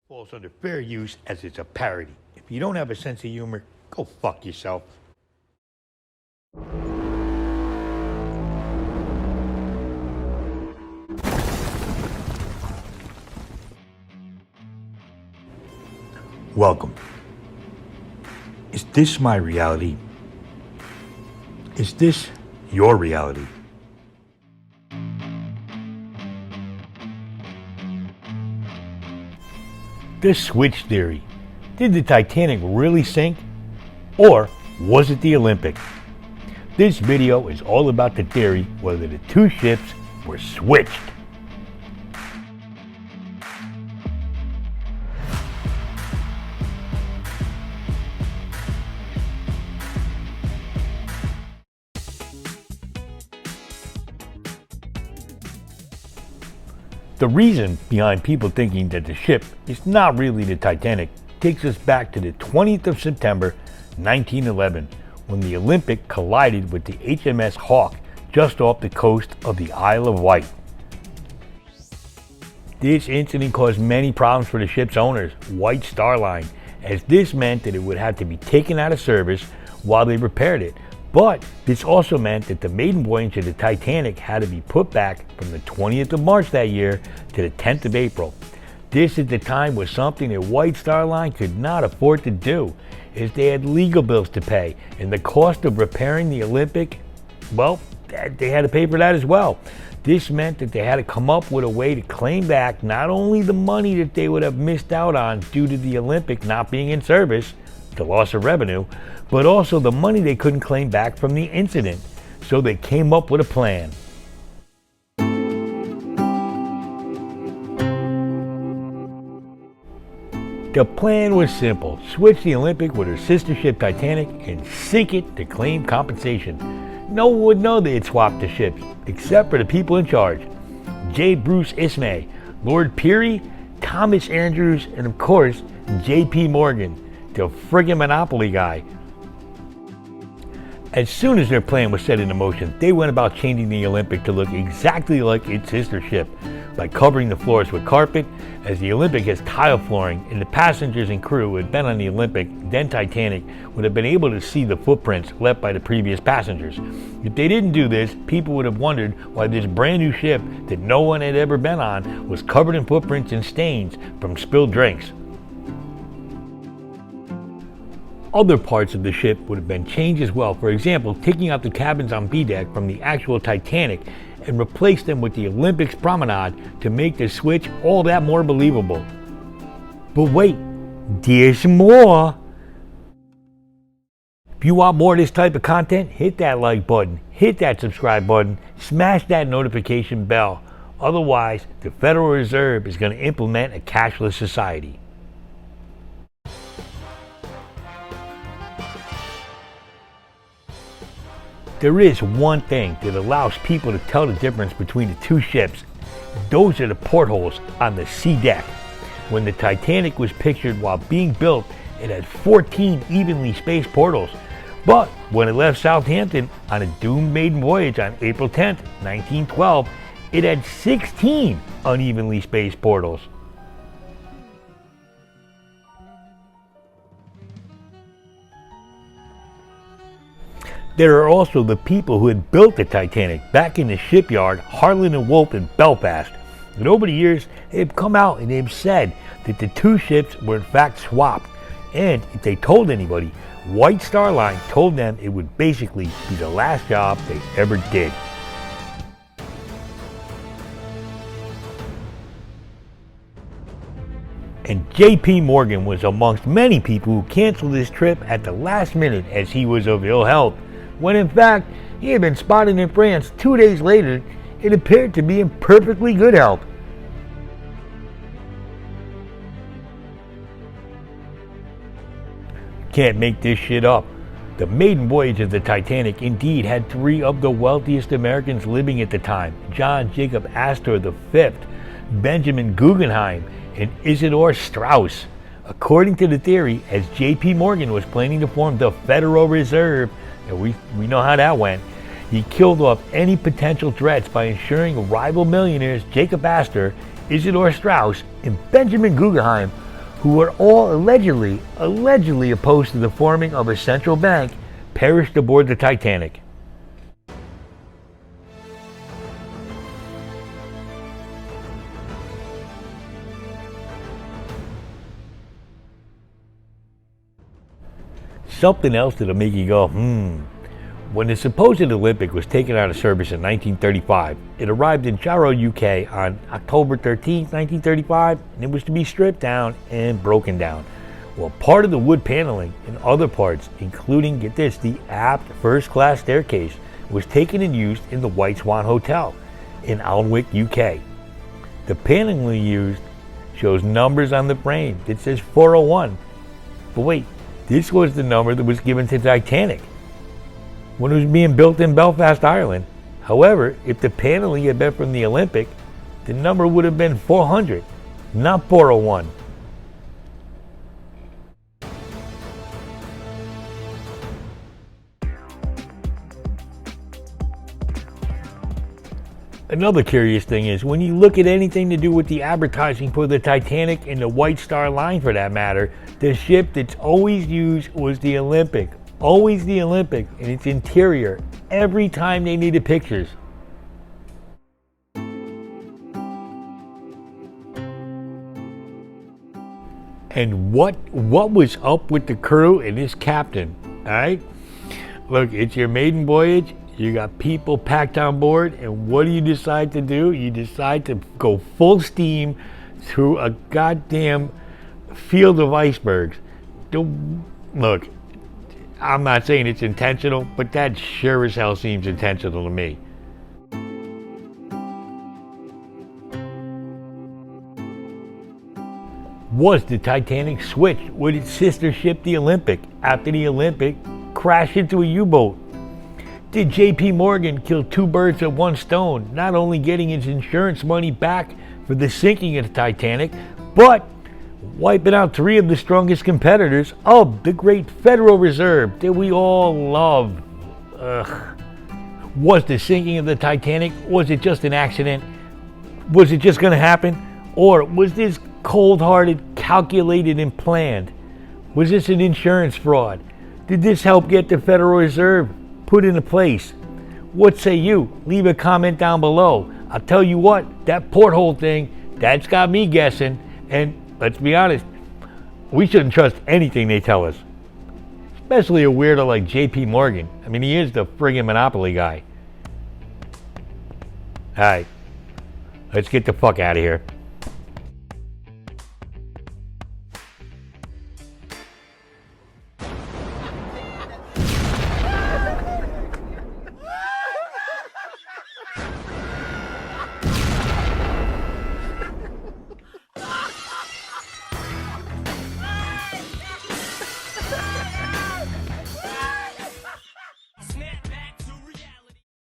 Falls under fair use as it's a parody. If you don't have a sense of humor, go fuck yourself. Welcome. Is this my reality? Is this your reality? The switch theory. Did the Titanic really sink? Or was it the Olympic? This video is all about the theory whether the two ships were switched. The reason behind people thinking that the ship is not really the Titanic takes us back to the 20th of September 1911 when the Olympic collided with the HMS Hawke just off the coast of the Isle of Wight. This incident caused many problems for the ship's owners, White Star Line, as this meant that it would have to be taken out of service while they repaired it. But this also meant that the maiden voyage of the Titanic had to be put back from the 20th of March that year to the 10th of April. This at the time was something that White Star Line could not afford to do, as they had legal bills to pay, and the cost of repairing the Olympic, well, they had to pay for that as well. This meant that they had to come up with a way to claim back not only the money that they would have missed out on due to the Olympic not being in service, the loss of revenue, but also the money they couldn't claim back from the incident. So they came up with a plan. The plan was simple: switch the Olympic with her sister ship Titanic and sink it to claim compensation. No one would know they had swapped the ships, except for the people in charge: J.Bruce, Lord Peary, Thomas Andrews, and of course, J.P.Morgan, the friggin' monopoly guy. As soon as their plan was set into motion, they went about changing the Olympic to look exactly like its sister ship by covering the floors with carpet, as the Olympic has tile flooring, and the passengers and crew who had been on the Olympic, then Titanic, would have been able to see the footprints left by the previous passengers. If they didn't do this, people would have wondered why this brand new ship that no one had ever been on was covered in footprints and stains from spilled drinks. Other parts of the ship would have been changed as well. For example, taking out the cabins on B deck from the actual Titanic and replace them with the Olympic's promenade to make the switch all that more believable. But wait, there's more. If you want more of this type of content, hit that like button, hit that subscribe button, smash that notification bell. Otherwise, the Federal Reserve is going to implement a cashless society. There is one thing that allows people to tell the difference between the two ships. Those are the portholes on the C deck. When the Titanic was pictured while being built, it had 14 evenly spaced portals. But when it left Southampton on a doomed maiden voyage on April 10, 1912, it had 16 unevenly spaced portals. There are also the people who had built the Titanic back in the shipyard Harland and Wolff in Belfast. And over the years, they've come out and they've said that the two ships were in fact swapped. And if they told anybody, White Star Line told them it would basically be the last job they ever did. And J.P.Morgan was amongst many people who canceled his trip at the last minute as he was of ill health, when in fact he had been spotted in France 2 days later and appeared to be in perfectly good health. Can't make this shit up. The maiden voyage of the Titanic indeed had 3 of the wealthiest Americans living at the time: John Jacob Astor V, Benjamin Guggenheim, and Isidor Straus. According to the theory, as J.P.Morgan was planning to form the Federal Reserve, and we know how that went, he killed off any potential threats by ensuring rival millionaires Jacob Astor, Isidor Straus, and Benjamin Guggenheim who were all allegedly opposed to the forming of a central bank, perished aboard the Titanic. Something else that'll make you go, When the supposed Olympic was taken out of service in 1935, it arrived in Jarrow, UK on October 13, 1935, and it was to be stripped down and broken down. Well, part of the wood paneling and other parts, including, get this, the aft first-class staircase, was taken and used in the White Swan Hotel in Isle of Wight, UK. The paneling used shows numbers on the frame that says 401. But wait, this was the number that was given to Titanic when it was being built in Belfast, Ireland. However, if the paneling had been from the Olympic, the number would have been 400, not 401. Another curious thing is, when you look at anything to do with the advertising for the Titanic and the White Star Line for that matter, the ship that's always used was the Olympic. Always the Olympic in its interior, every time they needed pictures. And what was up with the crew and this captain, alright? Look, it's your maiden voyage. You got people packed on board, and what do you decide to do? You decide to go full steam through a goddamn field of icebergs. Look, I'm not saying it's intentional, but that sure as hell seems intentional to me. Was the Titanic switched with its sister ship, the Olympic, after the Olympic crashed into a U-boat? Did J.P.Morgan kill two birds with one stone, not only getting his insurance money back for the sinking of the Titanic, but wiping out three of the strongest competitors of the great Federal Reserve that we all love? Was the sinking of the Titanic, was it just an accident? Was it just going to happen? Or was this cold-hearted, calculated, and planned? Was this an insurance fraud? Did this help get the Federal Reserve put into place? What say you? Leave a comment down below. I'll tell you what, that porthole thing, that's got me guessing. And let's be honest, we shouldn't trust anything they tell us. Especially a weirdo like J.P.Morgan. I mean, he is the friggin' monopoly guy. Alright, let's get the fuck out of here.